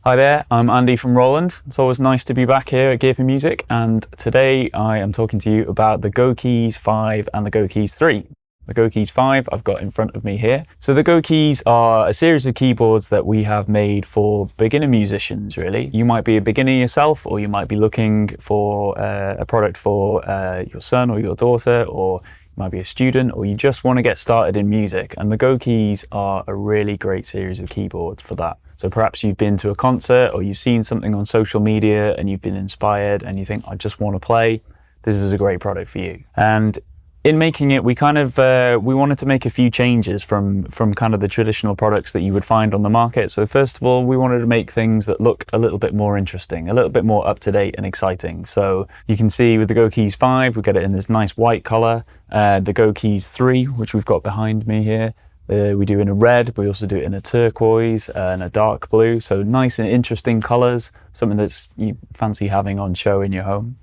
Hi there, I'm Andy from Roland. It's always nice to be back here at Gear4music, and today I am talking to you about the Go Keys 5 and the Go Keys 3. The Go Keys 5 I've got in front of me here. So the Go Keys are a series of keyboards that we have made for beginner musicians, really. You might be a beginner yourself, or you might be looking for a product for your son or your daughter, or you might be a student, or you just want to get started in music. And the Go Keys are a really great series of keyboards for that. So perhaps you've been to a concert or you've seen something on social media and you've been inspired and you think, I just want to play. This is a great product for you. And in making it, we wanted to make a few changes from kind of the traditional products that you would find on the market. So first of all, we wanted to make things that look a little bit more interesting, a little bit more up to date and exciting. So you can see with the Go Keys 5, we get it in this nice white color. The Go Keys 3, which we've got behind me here, we do in a red, we also do it in a turquoise and a dark blue. So nice and interesting colors, something that's you fancy having on show in your home.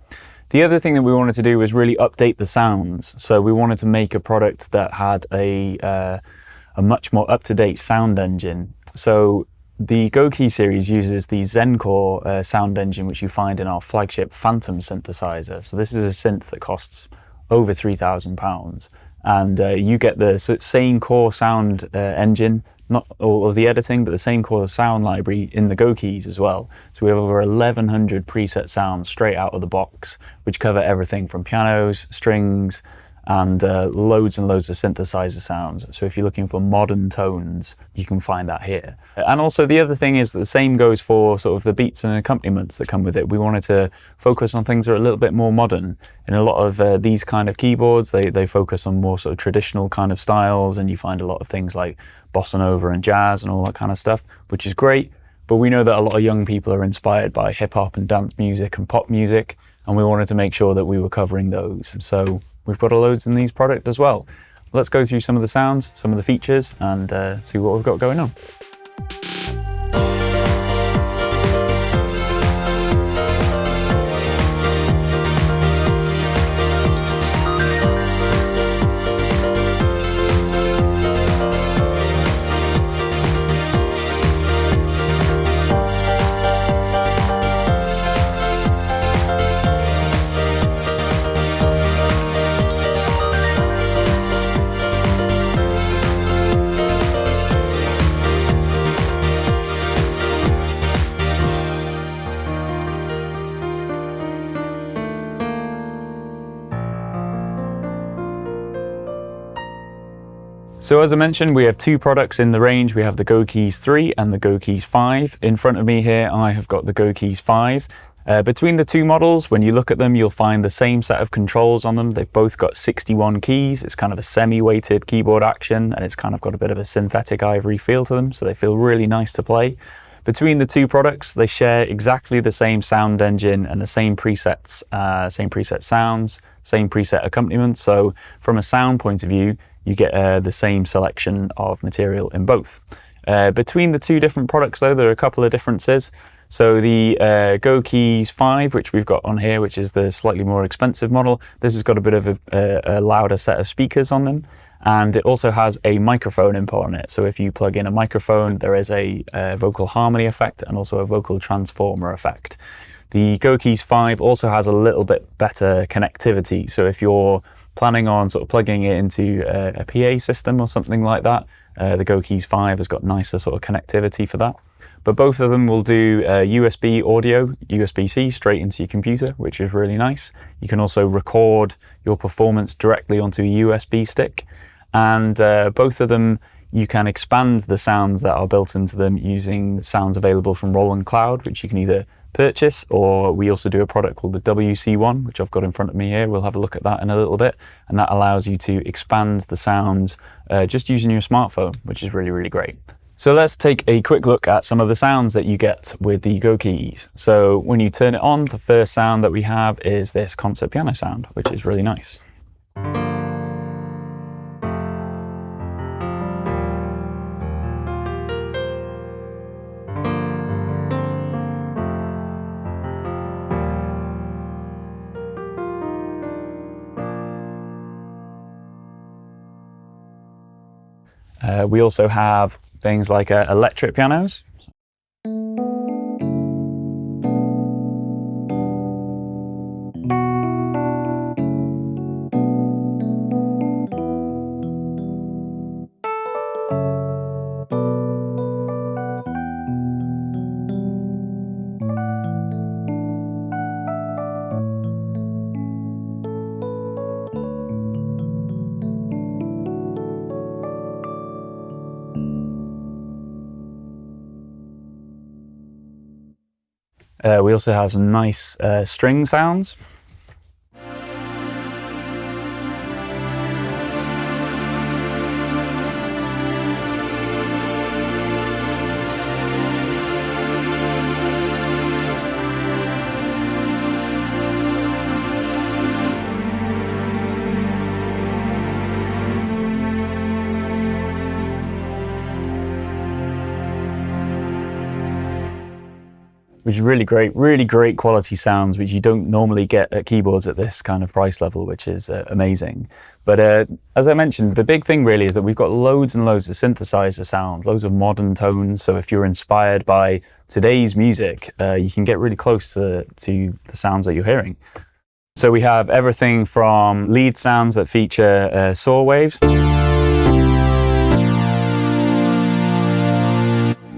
The other thing that we wanted to do was really update the sounds. So we wanted to make a product that had a much more up-to-date sound engine. So the Go Key series uses the Zencore sound engine, which you find in our flagship Phantom synthesizer. So this is a synth that costs over £3,000. And you get the same core sound engine, not all of the editing, but the same core sound library in the Go Keys as well. So we have over 1,100 preset sounds straight out of the box, which cover everything from pianos, strings, and loads and loads of synthesizer sounds. So if you're looking for modern tones, you can find that here. And also the other thing is that the same goes for sort of the beats and accompaniments that come with it. We wanted to focus on things that are a little bit more modern. In a lot of these kind of keyboards, they focus on more sort of traditional kind of styles, and you find a lot of things like bossa nova and jazz and all that kind of stuff, which is great. But we know that a lot of young people are inspired by hip hop and dance music and pop music, and we wanted to make sure that we were covering those. So we've got a loads in these products as well. Let's go through some of the sounds, some of the features, and see what we've got going on. So as I mentioned, we have two products in the range. We have the Go Keys 3 and the Go Keys 5. In front of me here, I have got the Go Keys 5. Between the two models, when you look at them, you'll find the same set of controls on them. They've both got 61 keys. It's kind of a semi-weighted keyboard action, and it's kind of got a bit of a synthetic ivory feel to them, so they feel really nice to play. Between the two products, they share exactly the same sound engine and the same presets, same preset sounds, same preset accompaniment. So from a sound point of view, you get the same selection of material in both. Between the two different products though, there are a couple of differences. So the Go Keys 5, which we've got on here, which is the slightly more expensive model, this has got a bit of a louder set of speakers on them. And it also has a microphone input on it. So if you plug in a microphone, there is a vocal harmony effect and also a vocal transformer effect. The Go Keys 5 also has a little bit better connectivity. So if you're planning on sort of plugging it into a PA system or something like that, the Go Keys 5 has got nicer sort of connectivity for that. But both of them will do USB audio, USB-C straight into your computer, which is really nice. You can also record your performance directly onto a USB stick. And both of them, you can expand the sounds that are built into them using sounds available from Roland Cloud, which you can either purchase, or we also do a product called the WC1, which I've got in front of me here. We'll have a look at that in a little bit. And that allows you to expand the sounds just using your smartphone, which is really, really great. So let's take a quick look at some of the sounds that you get with the Go Keys. So when you turn it on, the first sound that we have is this concert piano sound, which is really nice. We also have things like electric pianos. We also have some nice string sounds. Which is really great quality sounds, which you don't normally get at keyboards at this kind of price level, which is amazing. But as I mentioned, the big thing really is that we've got loads and loads of synthesizer sounds, loads of modern tones. So if you're inspired by today's music, you can get really close to the sounds that you're hearing. So we have everything from lead sounds that feature saw waves.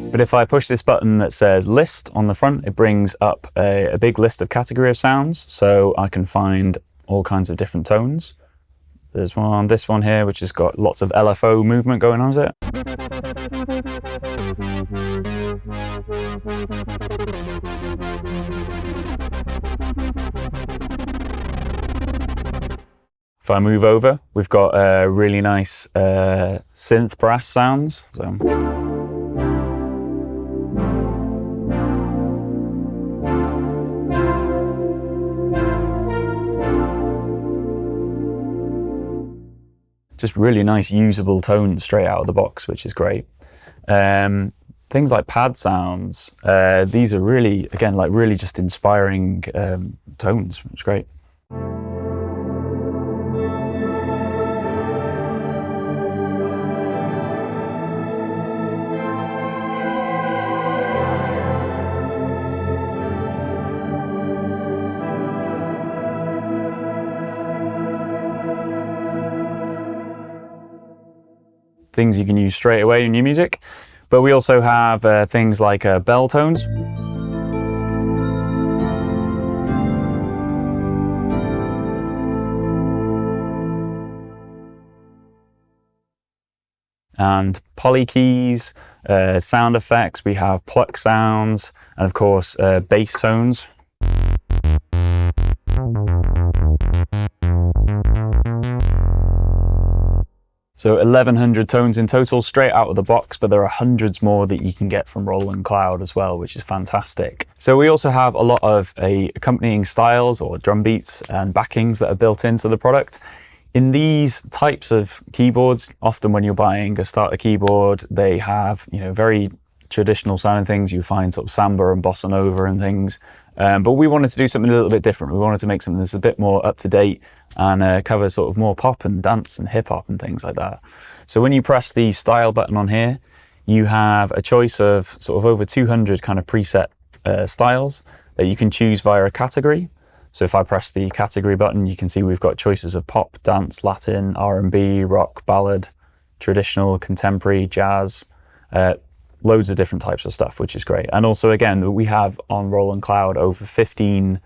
But if I push this button that says list on the front, it brings up a big list of category of sounds. So I can find all kinds of different tones. There's this one here, which has got lots of LFO movement going on with it. If I move over, we've got really nice synth brass sounds. Just really nice usable tones straight out of the box, which is great. Things like pad sounds, these are really, again, like really just inspiring tones, which is great. Things you can use straight away in your music. But we also have things like bell tones. And poly keys, sound effects, we have pluck sounds, and of course bass tones. So 1100 tones in total straight out of the box, but there are hundreds more that you can get from Roland Cloud as well, which is fantastic. So we also have a lot of accompanying styles or drum beats and backings that are built into the product. In these types of keyboards, often when you're buying a starter keyboard, they have, very traditional sounding things. You find sort of samba and bossa nova and things. But we wanted to do something a little bit different. We wanted to make something that's a bit more up to date and cover sort of more pop and dance and hip hop and things like that. So when you press the style button on here, you have a choice of sort of over 200 kind of preset styles that you can choose via a category. So if I press the category button, you can see we've got choices of pop, dance, Latin, R&B, rock, ballad, traditional, contemporary, jazz, loads of different types of stuff, which is great. And also, again, we have on Roland Cloud over 15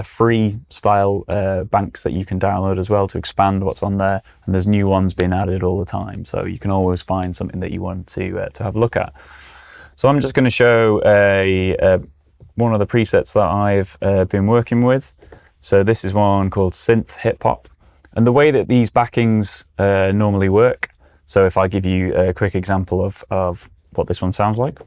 free style banks that you can download as well to expand what's on there. And there's new ones being added all the time. So you can always find something that you want to have a look at. So I'm just going to show one of the presets that I've been working with. So this is one called Synth Hip Hop. And the way that these backings normally work, so if I give you a quick example of what this one sounds like.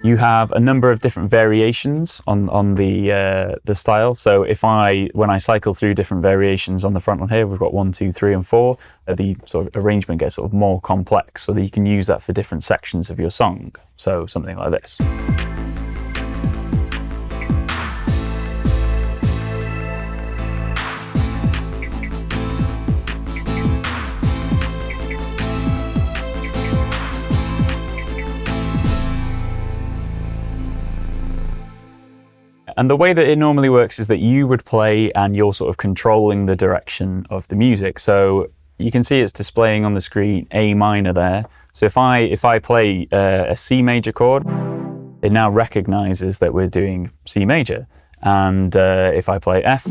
You have a number of different variations on the style. So when I cycle through different variations on the front one here, we've got 1, 2, 3, and 4. The sort of arrangement gets sort of more complex, so that you can use that for different sections of your song. So something like this. And the way that it normally works is that you would play and you're sort of controlling the direction of the music. So you can see it's displaying on the screen A minor there. So if I play a C major chord, it now recognizes that we're doing C major. And if I play F,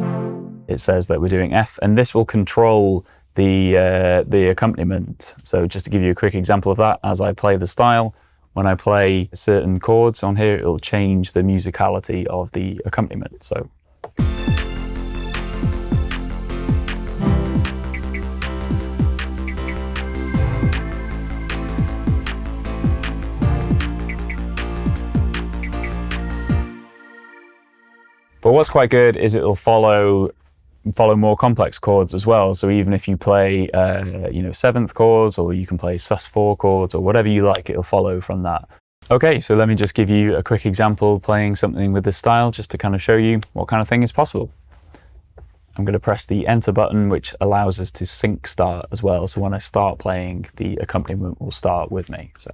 it says that we're doing F. And this will control the accompaniment. So just to give you a quick example of that, as I play the style, when I play certain chords on here, it'll change the musicality of the accompaniment. So. But what's quite good is it'll follow more complex chords as well. So even if you play, seventh chords, or you can play sus4 chords, or whatever you like, it'll follow from that. Okay, so let me just give you a quick example playing something with this style, just to kind of show you what kind of thing is possible. I'm going to press the enter button, which allows us to sync start as well. So when I start playing, the accompaniment will start with me. So.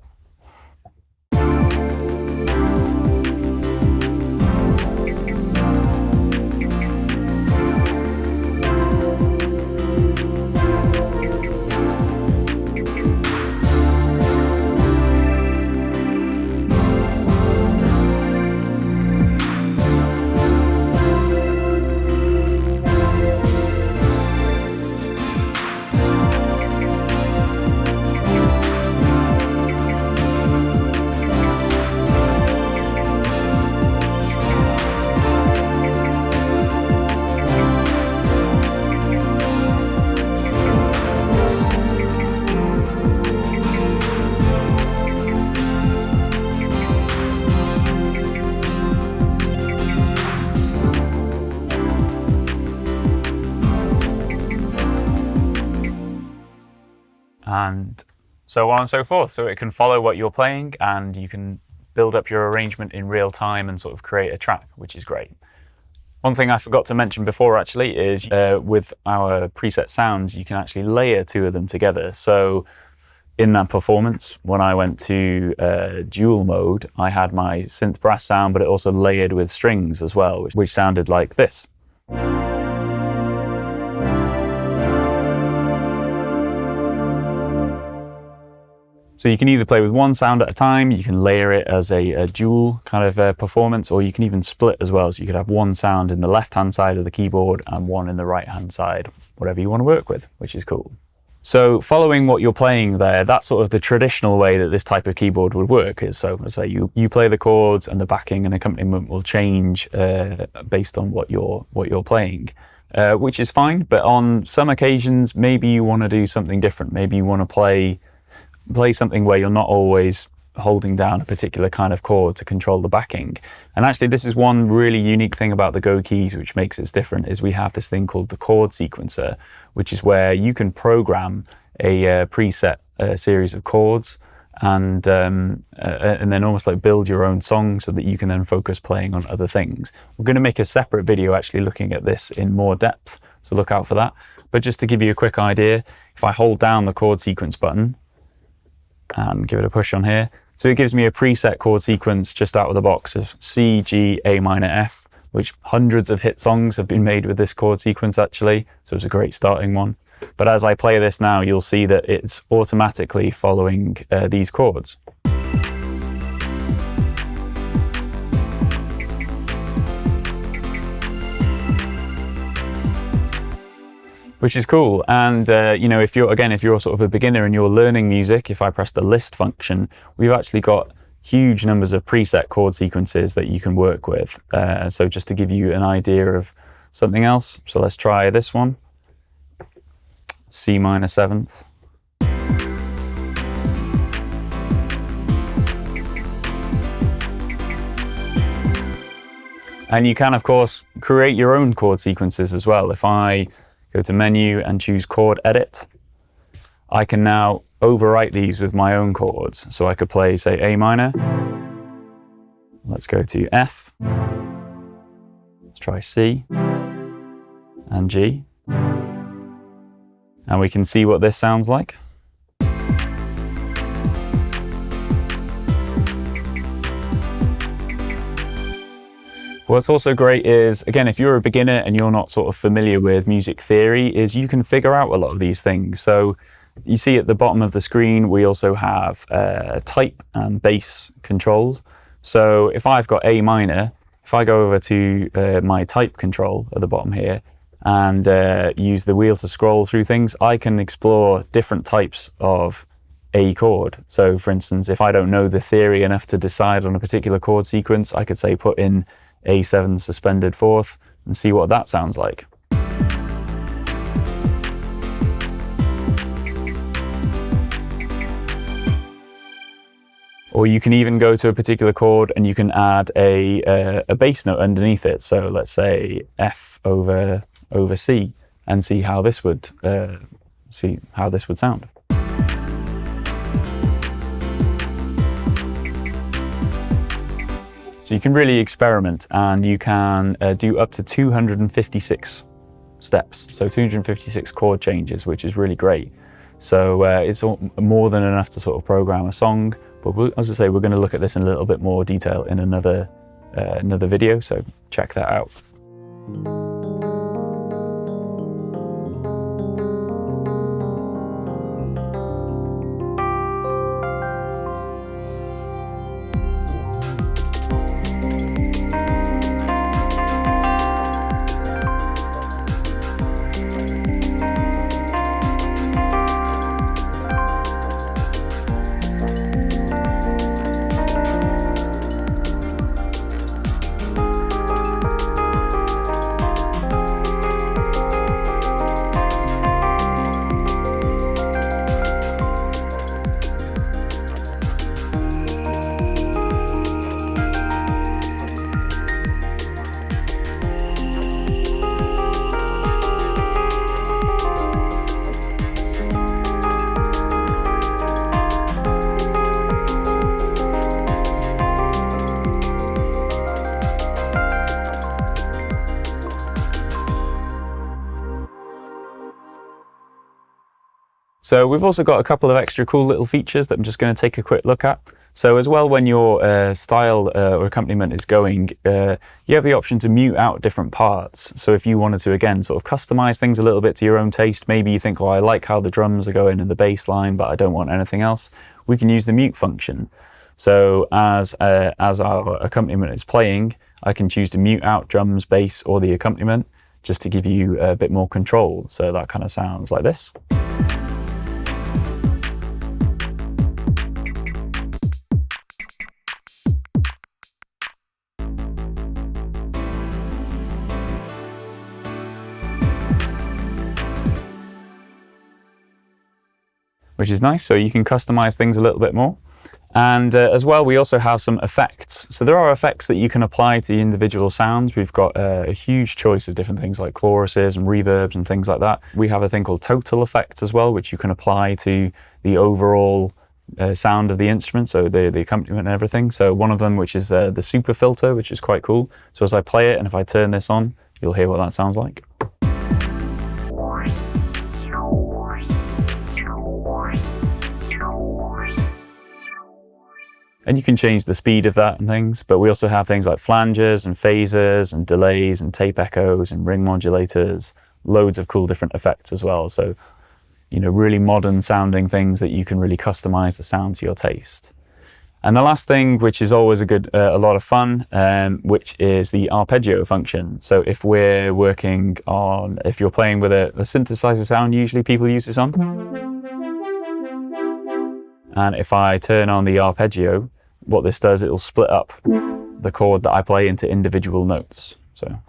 And so on and so forth. So it can follow what you're playing, and you can build up your arrangement in real time and sort of create a track, which is great. One thing I forgot to mention before actually is with our preset sounds, you can actually layer two of them together. So in that performance, when I went to dual mode, I had my synth brass sound, but it also layered with strings as well, which sounded like this. So you can either play with one sound at a time, you can layer it as a dual kind of performance, or you can even split as well. So you could have one sound in the left-hand side of the keyboard and one in the right-hand side, whatever you want to work with, which is cool. So following what you're playing there, that's sort of the traditional way that this type of keyboard would work. Is so say you play the chords, and the backing and accompaniment will change based on what you're playing, which is fine. But on some occasions, maybe you want to do something different. Maybe you want to play something where you're not always holding down a particular kind of chord to control the backing. And actually, this is one really unique thing about the Go keys, which makes it different, is we have this thing called the chord sequencer, which is where you can program a preset series of chords and then almost like build your own song so that you can then focus playing on other things. We're going to make a separate video actually looking at this in more depth, so look out for that. But just to give you a quick idea, if I hold down the chord sequence button and give it a push on here, so it gives me a preset chord sequence just out of the box of C, G, A minor, F, which hundreds of hit songs have been made with this chord sequence actually, so it's a great starting one. But as I play this now, you'll see that it's automatically following these chords. Which is cool. And if you're sort of a beginner and you're learning music, if I press the list function, we've actually got huge numbers of preset chord sequences that you can work with. So just to give you an idea of something else, so let's try this one. C minor 7th. And you can, of course, create your own chord sequences as well. If I go to menu and choose chord edit, I can now overwrite these with my own chords. So I could play, say, A minor. Let's go to F. Let's try C and G. And we can see what this sounds like. What's also great is, again, if you're a beginner and you're not sort of familiar with music theory, is you can figure out a lot of these things. So you see at the bottom of the screen, we also have type and bass controls. So if I've got A minor, if I go over to my type control at the bottom here and use the wheel to scroll through things, I can explore different types of A chord. So for instance, if I don't know the theory enough to decide on a particular chord sequence, I could say put in A7 suspended fourth and see what that sounds like. Or you can even go to a particular chord and you can add a bass note underneath it. So let's say F over C, and see how this would sound. So you can really experiment, and you can do up to 256 steps, so 256 chord changes, which is really great. So it's more than enough to sort of program a song. But as I say, we're going to look at this in a little bit more detail in another video, so check that out. So we've also got a couple of extra cool little features that I'm just going to take a quick look at. So as well, when your style or accompaniment is going, you have the option to mute out different parts. So if you wanted to, again, sort of customize things a little bit to your own taste, maybe you think, oh, I like how the drums are going in the bass line, but I don't want anything else, we can use the mute function. So as our accompaniment is playing, I can choose to mute out drums, bass, or the accompaniment, just to give you a bit more control. So that kind of sounds like this. Which is nice, so you can customize things a little bit more. And as well, we also have some effects. So there are effects that you can apply to the individual sounds. We've got a huge choice of different things like choruses and reverbs and things like that. We have a thing called total effects as well, which you can apply to the overall sound of the instrument, so the accompaniment and everything. So one of them, which is the super filter, which is quite cool. So as I play it, and if I turn this on, you'll hear what that sounds like. And you can change the speed of that and things, but we also have things like flanges and phasers and delays and tape echoes and ring modulators, loads of cool different effects as well. So, you know, really modern sounding things that you can really customize the sound to your taste. And the last thing, which is always a lot of fun, which is the arpeggio function. So if we're working on, if you're playing with a synthesizer sound, usually people use this on. And if I turn on the arpeggio, what this does, it'll split up the chord that I play into individual notes. So.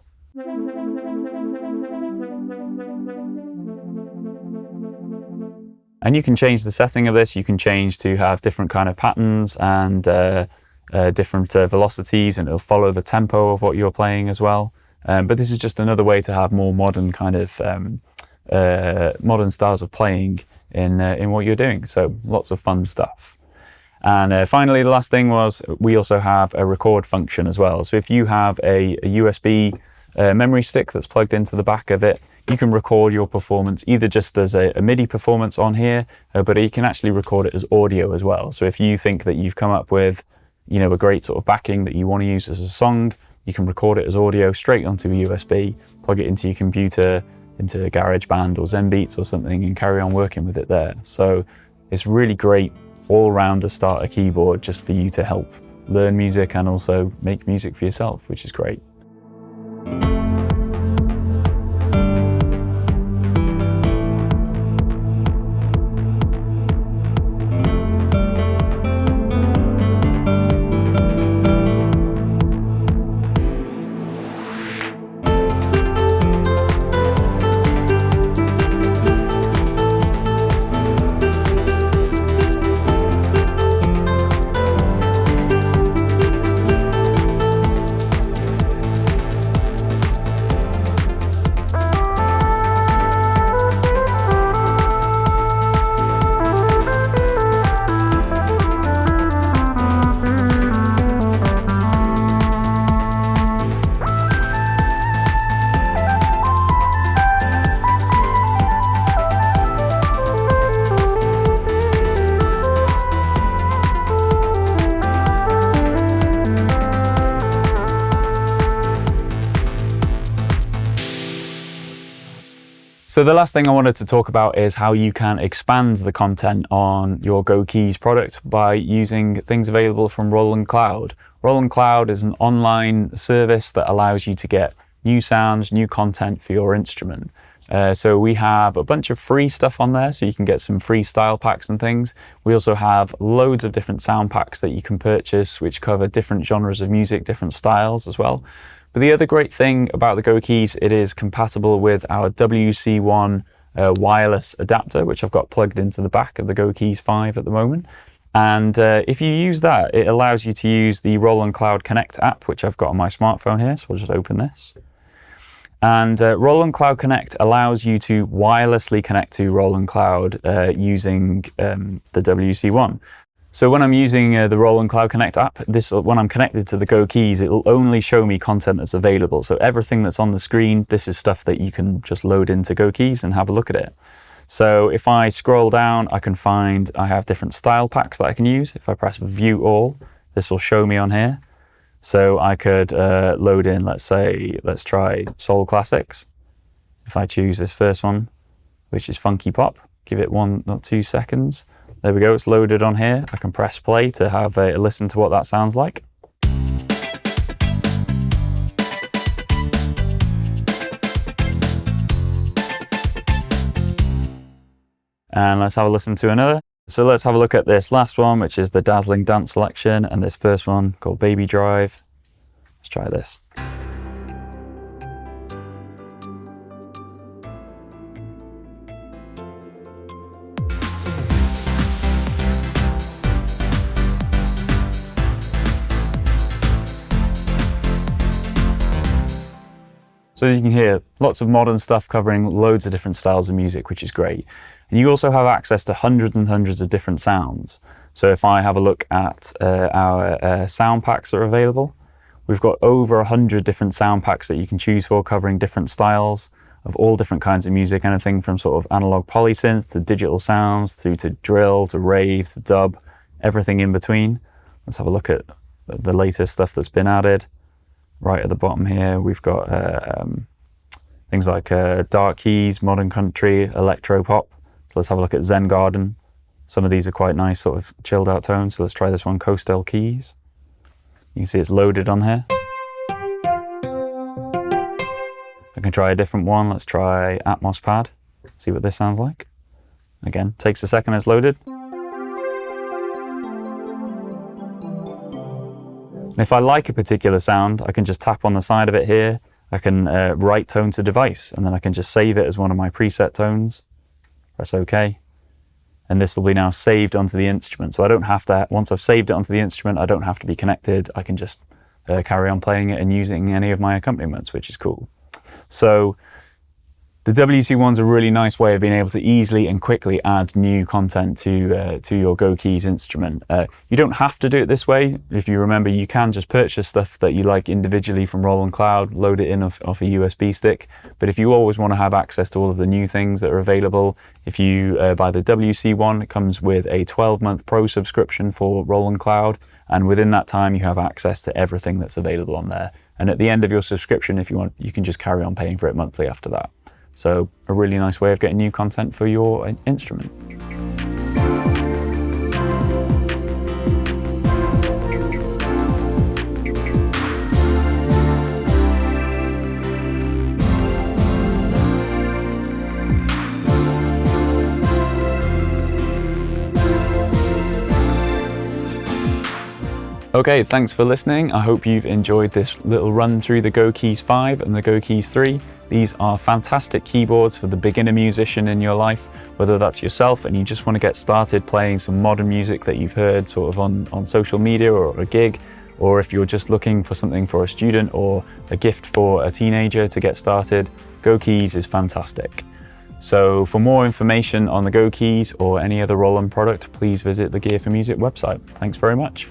And you can change the setting of this. You can change to have different kind of patterns and different velocities, and it'll follow the tempo of what you're playing as well. But this is just another way to have more modern kind of modern styles of playing in what you're doing. So lots of fun stuff. And finally, the last thing was we also have a record function as well. So if you have a USB memory stick that's plugged into the back of it, you can record your performance either just as a MIDI performance on here, but you can actually record it as audio as well. So if you think that you've come up with, you know, a great sort of backing that you want to use as a song, you can record it as audio straight onto a USB, plug it into your computer, into GarageBand or Zenbeats or something, and carry on working with it there. So it's really great all-rounder starter keyboard just for you to help learn music and also make music for yourself, which is great. So the last thing I wanted to talk about is how you can expand the content on your Go Keys product by using things available from Roland Cloud. Roland Cloud is an online service that allows you to get new sounds, new content for your instrument. So we have a bunch of free stuff on there, so you can get some free style packs and things. We also have loads of different sound packs that you can purchase, which cover different genres of music, different styles as well. But the other great thing about the Go Keys, it is compatible with our WC1 wireless adapter, which I've got plugged into the back of the Go Keys 5 at the moment. And if you use that, it allows you to use the Roland Cloud Connect app, which I've got on my smartphone here. So we'll just open this. And Roland Cloud Connect allows you to wirelessly connect to Roland Cloud using the WC1. So when I'm using the Roland Cloud Connect app, when I'm connected to the Go Keys, it will only show me content that's available. So everything that's on the screen, this is stuff that you can just load into Go Keys and have a look at it. So if I scroll down, I can find I have different style packs that I can use. If I press View All, this will show me on here. So I could load in, let's try Soul Classics. If I choose this first one, which is Funky Pop, give it 1 or 2 seconds. There we go, it's loaded on here. I can press play to have a listen to what that sounds like. And let's have a listen to another. So let's have a look at this last one, which is the Dazzling Dance Selection, and this first one called Baby Drive. Let's try this. So as you can hear, lots of modern stuff covering loads of different styles of music, which is great. And you also have access to hundreds and hundreds of different sounds. So if I have a look at our sound packs that are available, we've got over 100 different sound packs that you can choose for, covering different styles of all different kinds of music, anything from sort of analog polysynth to digital sounds through to drill to rave to dub, everything in between. Let's have a look at the latest stuff that's been added. Right at the bottom here, we've got things like dark keys, modern country, electro pop. So let's have a look at Zen Garden. Some of these are quite nice, sort of chilled out tones. So let's try this one, Coastal Keys. You can see it's loaded on here. I can try a different one. Let's try Atmos Pad. See what this sounds like. Again, takes a second, it's loaded. And if I like a particular sound, I can just tap on the side of it here. I can write tone to device, and then I can just save it as one of my preset tones. Press OK. And this will be now saved onto the instrument. So I don't have to, once I've saved it onto the instrument, I don't have to be connected. I can just carry on playing it and using any of my accompaniments, which is cool. So the WC1's a really nice way of being able to easily and quickly add new content to your Go Keys instrument. You don't have to do it this way. If you remember, you can just purchase stuff that you like individually from Roland Cloud, load it in off a USB stick. But if you always want to have access to all of the new things that are available, if you buy the WC1, it comes with a 12-month pro subscription for Roland Cloud. And within that time, you have access to everything that's available on there. And at the end of your subscription, if you want, you can just carry on paying for it monthly after that. So a really nice way of getting new content for your instrument. Okay, thanks for listening. I hope you've enjoyed this little run through the Go Keys 5 and the Go Keys 3. These are fantastic keyboards for the beginner musician in your life, whether that's yourself and you just want to get started playing some modern music that you've heard sort of on social media or a gig, or if you're just looking for something for a student or a gift for a teenager to get started, Go Keys is fantastic. So for more information on the Go Keys or any other Roland product, please visit the Gear4music website. Thanks very much.